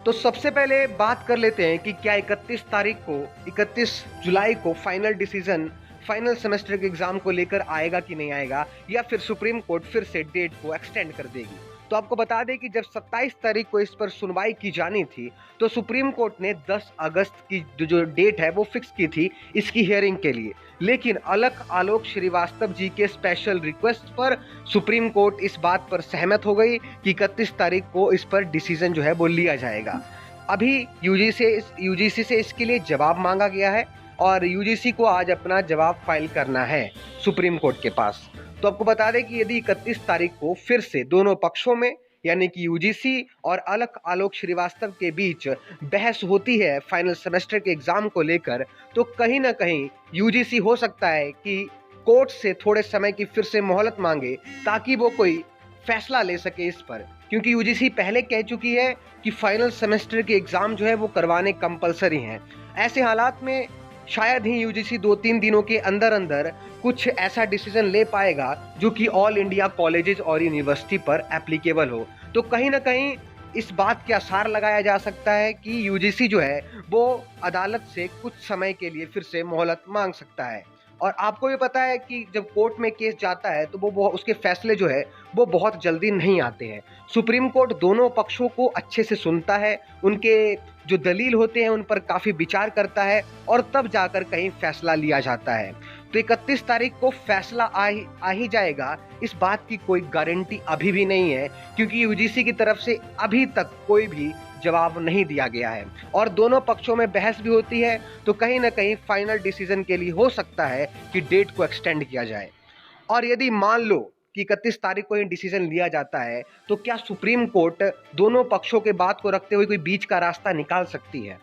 तो सबसे पहले बात कर लेते हैं कि क्या 31 जुलाई को फाइनल डिसीजन फाइनल सेमेस्टर के एग्जाम को लेकर आएगा कि नहीं आएगा, या फिर सुप्रीम कोर्ट फिर से डेट को एक्सटेंड कर देगी। तो आपको बता दें कि जब 27 तारीख को इस पर सुनवाई की जानी थी, तो सुप्रीम कोर्ट ने 10 अगस्त की जो डेट है वो फिक्स की थी इसकी हियरिंग के लिए। लेकिन अलख आलोक श्रीवास्तव जी के स्पेशल रिक्वेस्ट पर सुप्रीम कोर्ट इस बात पर सहमत हो गई कि 31 तारीख को इस पर डिसीजन जो है वो लिया जाएगा। अभी यूजीसी से इसके लिए जवाब मांगा गया है और यूजीसी को आज अपना जवाब फाइल करना है सुप्रीम कोर्ट के पास। तो आपको बता दें कि यदि 31 तारीख को फिर से दोनों पक्षों में यानी कि यूजीसी और अलख आलोक श्रीवास्तव के बीच बहस होती है फाइनल सेमेस्टर के एग्जाम को लेकर, तो कहीं ना कहीं यूजीसी हो सकता है कि कोर्ट से थोड़े समय की फिर से मोहलत मांगे ताकि वो कोई फैसला ले सके इस पर, क्योंकि यूजीसी पहले कह चुकी है कि फाइनल सेमेस्टर के एग्जाम जो है वो करवाने कंपलसरी हैं। ऐसे हालात में शायद ही यूजीसी 2-3 दिनों के अंदर अंदर कुछ ऐसा डिसीजन ले पाएगा जो कि ऑल इंडिया कॉलेजेस और यूनिवर्सिटी पर एप्लीकेबल हो। तो कहीं ना कहीं इस बात के आसार लगाया जा सकता है कि यूजीसी जो है वो अदालत से कुछ समय के लिए फिर से मोहलत मांग सकता है। और आपको भी पता है कि जब कोर्ट में केस जाता है तो वो उसके फैसले जो है वो बहुत जल्दी नहीं आते हैं। सुप्रीम कोर्ट दोनों पक्षों को अच्छे से सुनता है, उनके जो दलील होते हैं उन पर काफ़ी विचार करता है और तब जाकर कहीं फैसला लिया जाता है। तो 31 तारीख को फैसला आ ही जाएगा, इस बात की कोई गारंटी अभी भी नहीं है, क्योंकि यूजीसी की तरफ से अभी तक कोई भी जवाब नहीं दिया गया है और दोनों पक्षों में बहस भी होती है। तो कहीं ना कहीं फाइनल डिसीजन के लिए हो सकता है कि डेट को एक्सटेंड किया जाए। और यदि मान लो कि 31 तारीख को ये डिसीजन लिया जाता है, तो क्या सुप्रीम कोर्ट दोनों पक्षों के बात को रखते हुए कोई बीच का रास्ता निकाल सकती है?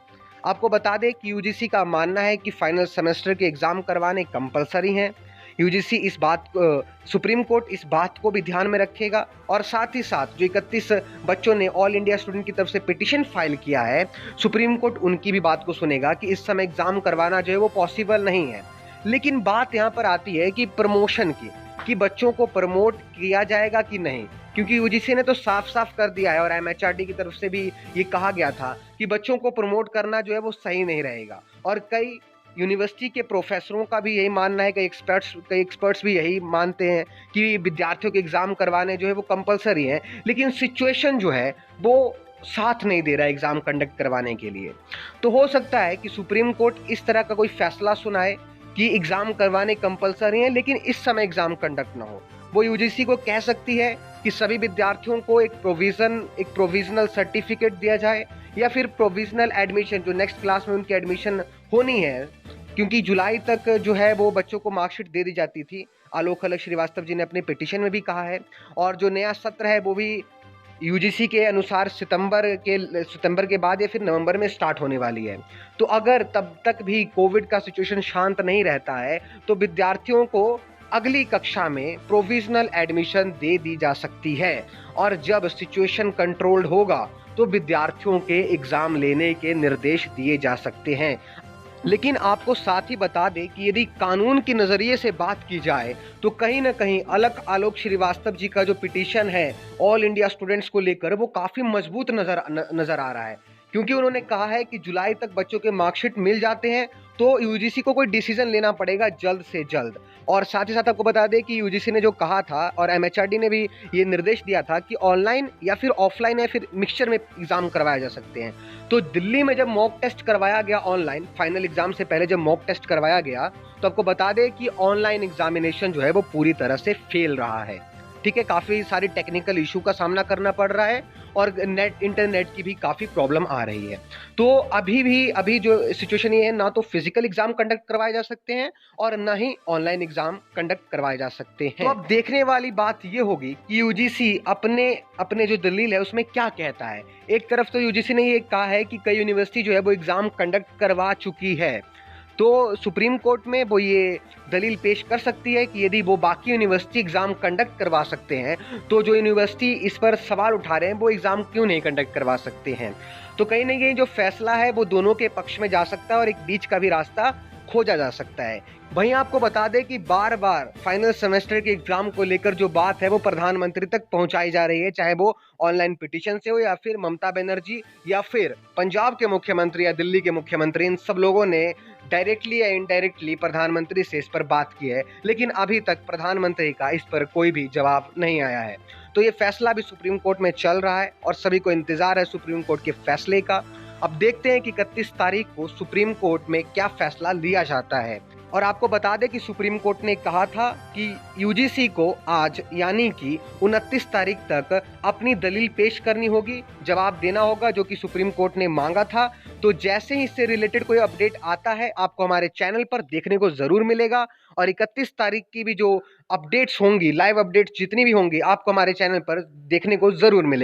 आपको बता दें कि यूजीसी का मानना है कि फाइनल सेमेस्टर के एग्जाम करवाने कंपलसरी हैं। यूजीसी सुप्रीम कोर्ट इस बात को भी ध्यान में रखेगा और साथ ही साथ जो 31 बच्चों ने ऑल इंडिया स्टूडेंट की तरफ से पिटीशन फाइल किया है, सुप्रीम कोर्ट उनकी भी बात को सुनेगा कि इस समय एग्जाम करवाना जो है वो पॉसिबल नहीं है। लेकिन बात यहाँ पर आती है कि प्रमोशन की, कि बच्चों को प्रमोट किया जाएगा कि नहीं, क्योंकि यूजीसी ने तो साफ साफ कर दिया है और एमएचआरडी की तरफ से भी ये कहा गया था कि बच्चों को प्रमोट करना जो है वो सही नहीं रहेगा। और कई यूनिवर्सिटी के प्रोफेसरों का भी यही मानना है, कई एक्सपर्ट्स भी यही मानते हैं कि विद्यार्थियों के एग्ज़ाम करवाने जो है वो कंपलसरी हैं। लेकिन सिचुएशन जो है वो साथ नहीं दे रहा है एग्ज़ाम कंडक्ट करवाने के लिए। तो हो सकता है कि सुप्रीम कोर्ट इस तरह का कोई फैसला सुनाए कि एग्ज़ाम करवाने कंपलसरी हैं लेकिन इस समय एग्ज़ाम कंडक्ट ना हो। वो यूजीसी को कह सकती है कि सभी विद्यार्थियों को एक प्रोविजनल सर्टिफिकेट दिया जाए या फिर प्रोविजनल एडमिशन, जो नेक्स्ट क्लास में उनकी एडमिशन होनी है, क्योंकि जुलाई तक जो है वो बच्चों को मार्कशीट दे दी जाती थी। आलोक अलख श्रीवास्तव जी ने अपने पिटीशन में भी कहा है। और जो नया सत्र है वो भी यूजीसी के अनुसार सितंबर के बाद या फिर नवंबर में स्टार्ट होने वाली है। तो अगर तब तक भी कोविड का सिचुएशन शांत नहीं रहता है तो विद्यार्थियों को अगली कक्षा में प्रोविजनल एडमिशन दे दी जा सकती है और जब सिचुएशन कंट्रोल्ड होगा तो विद्यार्थियों के एग्जाम लेने के निर्देश दिए जा सकते हैं। लेकिन आपको साथ ही बता दें कि यदि कानून के नज़रिए से बात की जाए तो कहीं ना कहीं अलख आलोक श्रीवास्तव जी का जो पिटीशन है ऑल इंडिया स्टूडेंट्स को लेकर वो काफ़ी मजबूत नज़र आ रहा है, क्योंकि उन्होंने कहा है कि जुलाई तक बच्चों के मार्कशीट मिल जाते हैं तो यूजीसी को कोई डिसीजन लेना पड़ेगा जल्द से जल्द। और साथ ही साथ आपको बता दें कि यूजीसी ने जो कहा था और एमएचआरडी ने भी ये निर्देश दिया था कि ऑनलाइन या फिर ऑफलाइन या फिर मिक्सचर में एग्जाम करवाए जा सकते हैं। तो दिल्ली में जब मॉक टेस्ट करवाया गया ऑनलाइन, फाइनल एग्जाम से पहले जब मॉक टेस्ट करवाया गया, तो आपको बता दें कि ऑनलाइन एग्जामिनेशन जो है वो पूरी तरह से फेल रहा है। ठीक है, काफ़ी सारी टेक्निकल इशू का सामना करना पड़ रहा है और इंटरनेट की भी काफ़ी प्रॉब्लम आ रही है। तो अभी जो सिचुएशन ये है, ना तो फिजिकल एग्जाम कंडक्ट करवाए जा सकते हैं और ना ही ऑनलाइन एग्जाम कंडक्ट करवाए जा सकते हैं। तो अब देखने वाली बात ये होगी कि यूजीसी अपने जो दलील है उसमें क्या कहता है। एक तरफ तो यूजीसी ने ये कहा है कि कई यूनिवर्सिटी जो है वो एग्जाम कंडक्ट करवा चुकी है, तो सुप्रीम कोर्ट में वो ये दलील पेश कर सकती है कि यदि वो बाकी यूनिवर्सिटी एग्ज़ाम कंडक्ट करवा सकते हैं तो जो यूनिवर्सिटी इस पर सवाल उठा रहे हैं वो एग्ज़ाम क्यों नहीं कंडक्ट करवा सकते हैं। तो कहीं ना कहीं जो फैसला है वो दोनों के पक्ष में जा सकता है और एक बीच का भी रास्ता खोजा जा सकता है। वहीं आपको बता दें कि बार-बार फाइनल सेमेस्टर के एग्जाम को लेकर जो बात है वो प्रधानमंत्री तक पहुंचाई जा रही है, चाहे वो ऑनलाइन पिटीशन से हो या फिर ममता बनर्जी या फिर पंजाब के मुख्यमंत्री या दिल्ली के मुख्यमंत्री, इन सब लोगों ने डायरेक्टली या इनडायरेक्टली प्रधानमंत्री से इस पर बात की है, लेकिन अभी तक प्रधानमंत्री का इस पर कोई भी जवाब नहीं आया है। तो ये फैसला भी सुप्रीम कोर्ट में चल रहा है और सभी को इंतजार है सुप्रीम कोर्ट के फैसले का। अब देखते हैं कि 31 तारीख को सुप्रीम कोर्ट में क्या फैसला लिया जाता है। और आपको बता दें कि सुप्रीम कोर्ट ने कहा था कि यूजीसी को आज यानी कि 29 तारीख तक अपनी दलील पेश करनी होगी, जवाब देना होगा जो कि सुप्रीम कोर्ट ने मांगा था। तो जैसे ही इससे रिलेटेड कोई अपडेट आता है आपको हमारे चैनल पर देखने को जरूर मिलेगा। और 31 तारीख की भी जो अपडेट्स होंगी, लाइव अपडेट्स जितनी भी होंगी, आपको हमारे चैनल पर देखने को जरूर मिलेगा।